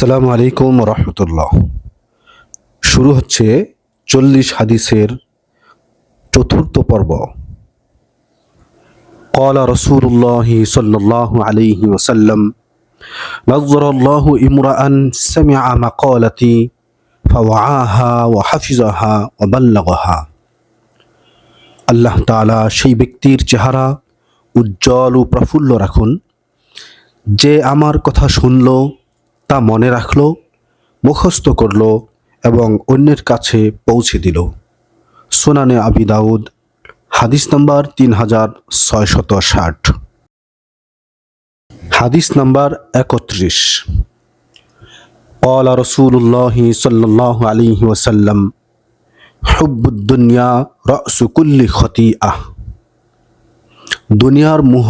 আসসালামু আলাইকুম রহমতুল্লাহ। শুরু হচ্ছে 40 হাদিসের চতুর্থ পর্ব। قال رسول الله صلى الله عليه وسلم نظر الله امرأ سمع مقالتي فوعاها وحفظها وبلغها। আল্লাহ তাআলা সেই ব্যক্তির চেহারা উজ্জ্বল ও প্রফুল্ল রাখুন যে আমার কথা শুনল, তা মনে রাখল, মুখস্থ করল এবং অন্যের কাছে পৌঁছে দিল। সুনানে আবি দাউদ, হাদিস নাম্বার 3660। হাদিস নাম্বার 31। قال رسول الله صلى الله عليه وسلم حب الدنيا رأس كل خطيئة। দুনিয়ার মোহ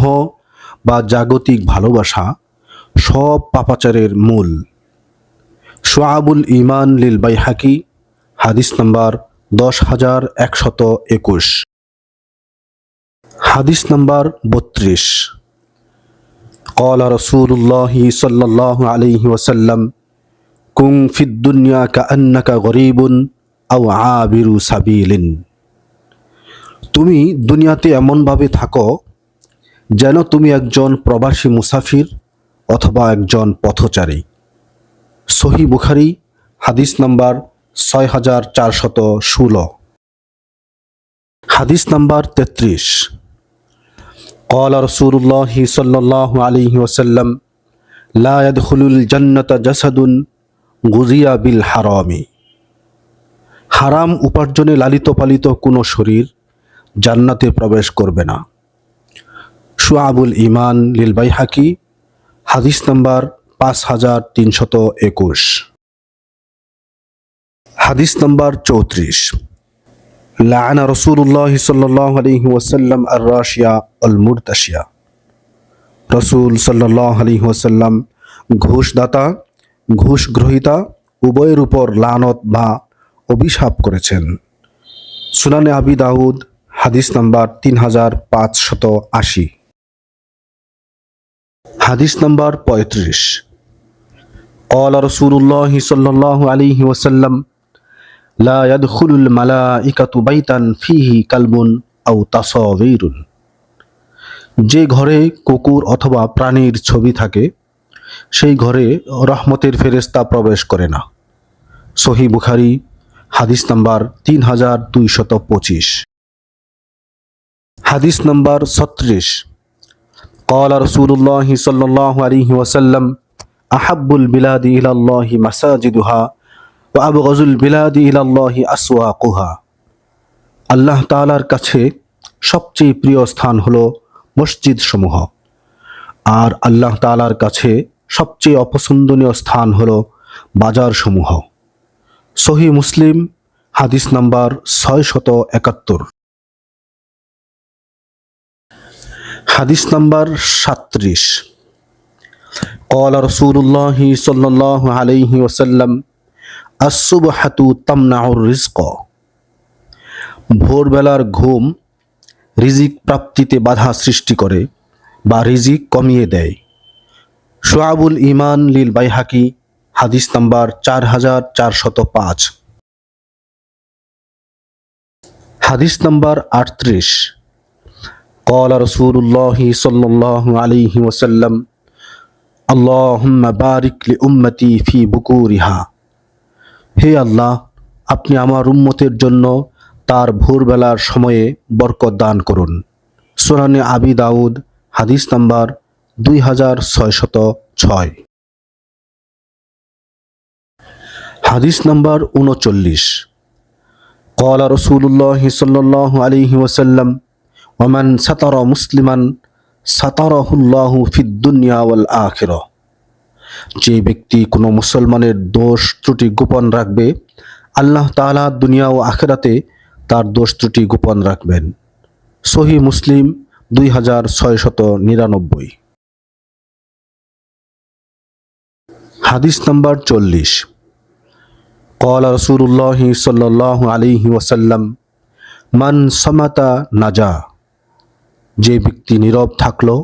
বা জাগতিক ভালোবাসা সব পাপাচারের মূল। শুআবুল ঈমান লিল বাইহাকি, হাদিস নাম্বার 10121। হাদিস নাম্বার 32। قال رسول الله صلى الله عليه وسلم كن في الدنيا كأنك غريب أو عابر سبيل। তুমি দুনিয়াতে এমনভাবে থাকো যেন তুমি একজন প্রবাসী মুসাফির অথবা একজন পথচারী। সহিহ বুখারী, হাদিস নাম্বার 6416। হাদিস নাম্বার 33। قال رسول الله صلى الله عليه وسلم لا يدخل الجنة جسد غذي بالحرام। হারাম উপার্জনে লালিত পালিত কোনো শরীর জান্নাতে প্রবেশ করবে না। শুআবুল ঈমান লিল বাইহাকি, হাদিস নাম্বার 5321। হাদিস নাম্বার 34। লাআনা রাসূলুল্লাহ সাল্লাল্লাহু আলাইহি ওয়াসাল্লাম আর-রাশিয়া ওয়াল মুরতাশিয়া। রাসূল সাল্লাল্লাহু আলাইহি ওয়াসাল্লাম ঘুষদাতা, ঘুষ গ্রহীতা উভয়ের উপর লানত বা অভিশাপ করেছেন। সুনানে আবি দাউদ, হাদিস নাম্বার 3580। হাদিস নাম্বার 35। قال رسول الله صلى الله عليه وسلم لا يدخل الملائكة بيتا فيه كلب أو تصاوير। যে ঘরে কুকুর অথবা প্রাণীর ছবি থাকে সেই ঘরে রহমতের ফেরেশতা প্রবেশ করে না। সহিহ বুখারী, হাদিস নাম্বার 3225। হাদিস নাম্বার 36। قال رسول الله صلى الله عليه وسلم أحب البلاد إلى الله مساجدها وأبغض البلاد إلى الله أسواقها। আল্লাহ তাআলার কাছে সবচেয়ে প্রিয় স্থান হলো মসজিদ সমূহ, আর আল্লাহ তাআলার কাছে সবচেয়ে অপছন্দনীয় স্থান হলো বাজার সমূহ। সহিহ মুসলিম, হাদিস নাম্বার 671। হাদিস নাম্বার 37। قال رسول الله صلى الله عليه وسلم الصبحة تمنع الرزق। ভোরবেলার ঘুম রিজিক প্রাপ্তিতে বাধা সৃষ্টি করে বা রিজিক কমিয়ে দেয়। শুআবুল ঈমান লিল বাইহাকি, হাদিস নাম্বার 4405। হাদিস নাম্বার 38। قال رسول الله صلى الله عليه وسلم اللهم بارك لأمتي في بكورها। হে আল্লাহ, আপনি আমার উম্মতের জন্য তার ভোরবেলার সময়ে বরকত দান করুন। সুনানে আবি দাউদ, হাদিস নাম্বার 2606। হাদিস নাম্বার 39। قال رسول الله صلى الله عليه وسلم ومن ستر মুসলিমান সাতারাহুল্লাহু ফিদ দুনিয়া ওয়াল আখিরা। যে ব্যক্তি কোনো মুসলমানের দোষ ত্রুটি গোপন রাখবে, আল্লাহ তাআলা দুনিয়া ও আখিরাতে তার দোষ ত্রুটি গোপন রাখবেন। সহিহ মুসলিম 2699। হাদিস নাম্বার 40। قال رسول الله صلى الله عليه وسلم মান সামাতা নাজা। যে ব্যক্তি নীরব থাকলো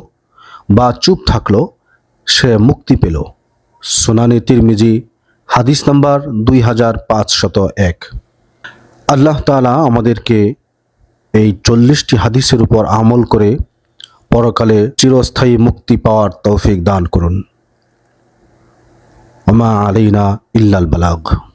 বা চুপ থাকলো সে মুক্তি পেল। সুনানে তিরমিজি, হাদিস নাম্বার 2501। আল্লাহ তাআলা আমাদেরকে এই 40টি হাদিসের উপর আমল করে পরকালে চিরস্থায়ী মুক্তি পাওয়ার তৌফিক দান করুন। ওমা আলাইনা ইল্লাল বালাগ।